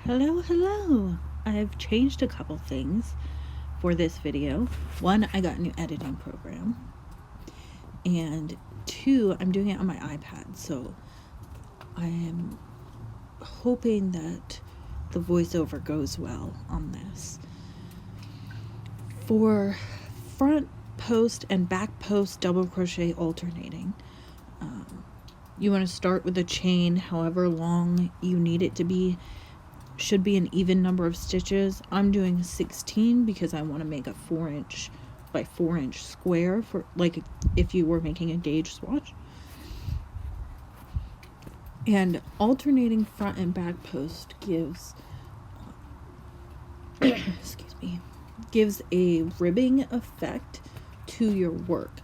Hello. I've changed a couple things for this video. One, I got a new editing program, and two, I'm doing it on my iPad, so I am hoping that the voiceover goes well on this. For front post and back post double crochet alternating, you want to start with a chain however long you need it to be. Should be an even number of stitches. I'm doing 16 because I want to make a 4" by 4" square for like if you were making a gauge swatch. And alternating front and back post gives gives a ribbing effect to your work.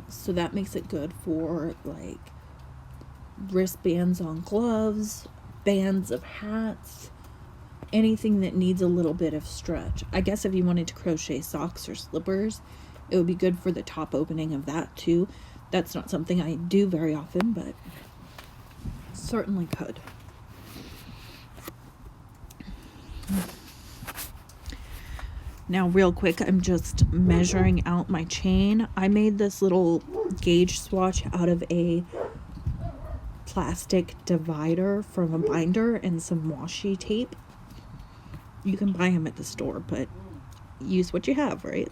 So that makes it good for like wristbands on gloves, bands of hats, anything that needs a little bit of stretch. I guess if you wanted to crochet socks or slippers, it would be good for the top opening of that too. That's not something I do very often, but certainly could. Now real quick, I'm just measuring out my chain. I made this little gauge swatch out of a plastic divider from a binder and some washi tape. You can buy them at the store, but use what you have, right?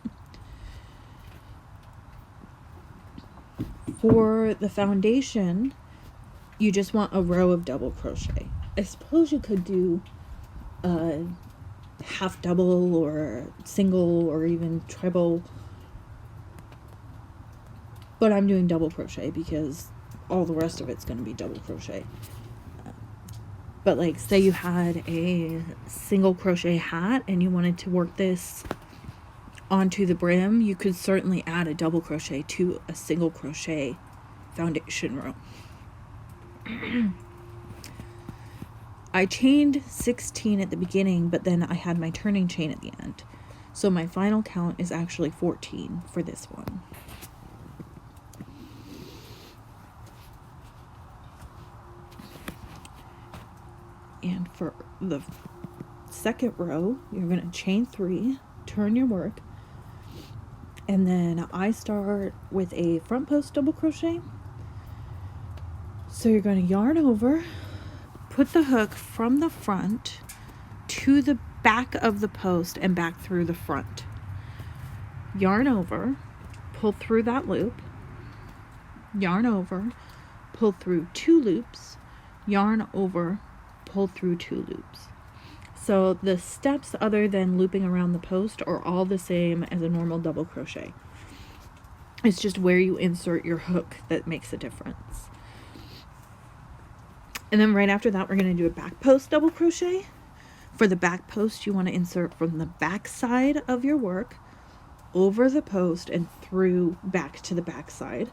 For the foundation, you just want a row of double crochet. I suppose you could do a half double or single or even treble, but I'm doing double crochet because all the rest of it's going to be double crochet. But like say you had a single crochet hat and you wanted to work this onto the brim, you could certainly add a double crochet to a single crochet foundation row. I chained 16 at the beginning, but then I had my turning chain at the end. So my final count is actually 14 for this one. And for the second row, you're going to chain 3, turn your work, and then I start with a front post double crochet. So you're going to yarn over, put the hook from the front to the back of the post and back through the front. Yarn over, pull through that loop, yarn over, pull through 2 loops, yarn over, pull through 2 loops. So the steps other than looping around the post are all the same as a normal double crochet. It's just where you insert your hook that makes a difference. And then right after that, we're going to do a back post double crochet. For the back post, you want to insert from the back side of your work over the post and through back to the back side.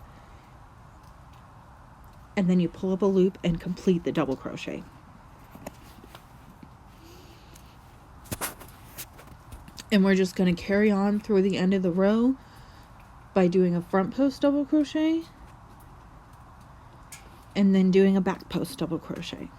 And then you pull up a loop and complete the double crochet. And we're just going to carry on through the end of the row by doing a front post double crochet and then doing a back post double crochet.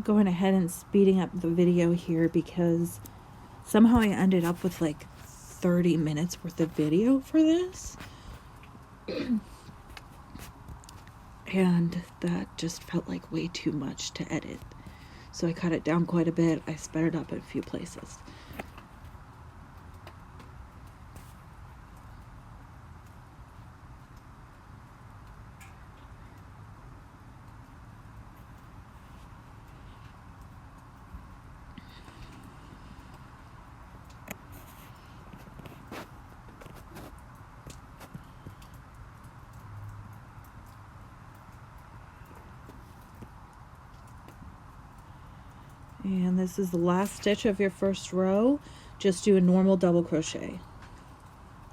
Going ahead and speeding up the video here because somehow I ended up with like 30 minutes worth of video for this. And that just felt like way too much to edit. So I cut it down quite a bit. I sped it up in a few places. And this is the last stitch of your first row. just do a normal double crochet.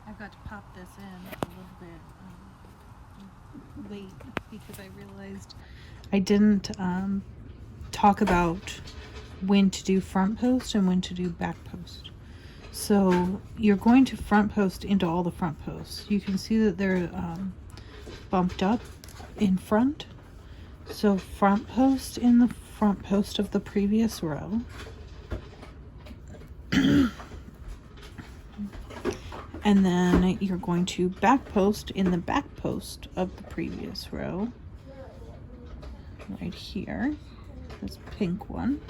I've got to pop this in a little bit late because I realized I didn't talk about when to do front post and when to do back post. So you're going to front post into all the front posts. You can see that they're bumped up in front. So front post in the front post of the previous row. And then you're going to back post in the back post of the previous row. Right here, this pink one.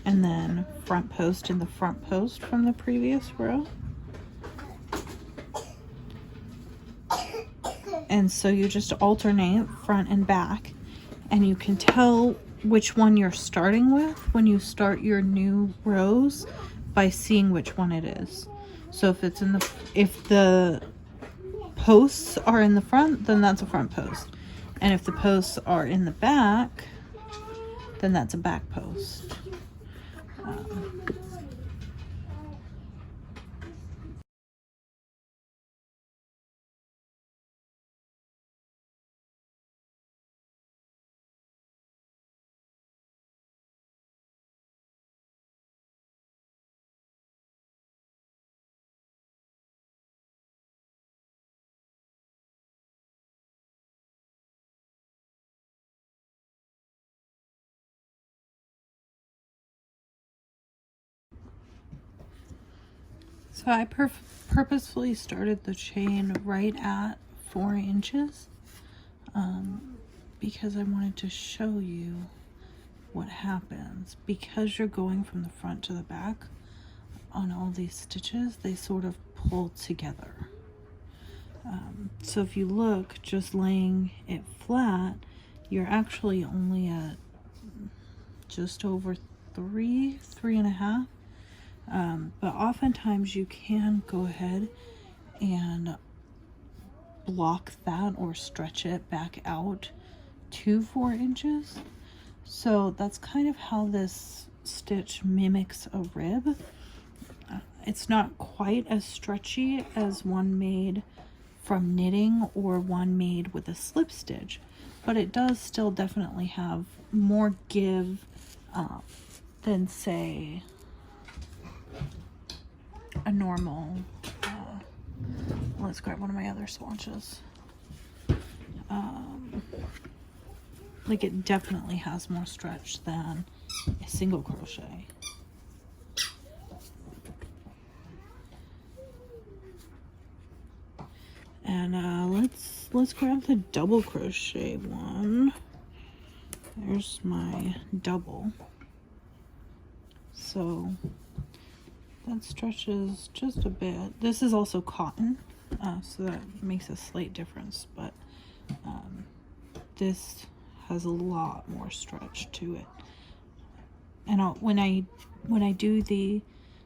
And then front post in the front post from the previous row. And so you just alternate front and back, and you can tell which one you're starting with when you start your new rows by seeing which one it is. So if it's if the posts are in the front, then that's a front post. And if the posts are in the back, then that's a back post. So I purposefully started the chain right at 4 inches because I wanted to show you what happens. Because you're going from the front to the back on all these stitches, they sort of pull together. So if you look, just laying it flat, you're actually only at just over 3.5. But oftentimes you can go ahead and block that or stretch it back out to 4 inches. So that's kind of how this stitch mimics a rib. It's not quite as stretchy as one made from knitting or one made with a slip stitch, but it does still definitely have more give than, say, a normal, let's grab one of my other swatches. Like, it definitely has more stretch than a single crochet. And let's grab the double crochet one. There's my double. So that stretches just a bit. This is also cotton, so that makes a slight difference, but this has a lot more stretch to it. And when I do the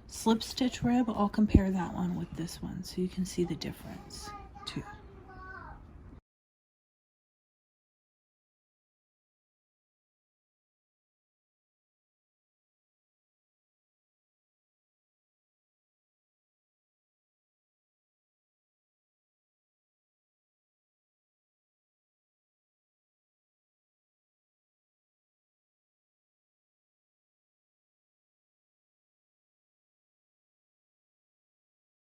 slip stitch rib, I'll compare that one with this one so you can see the difference.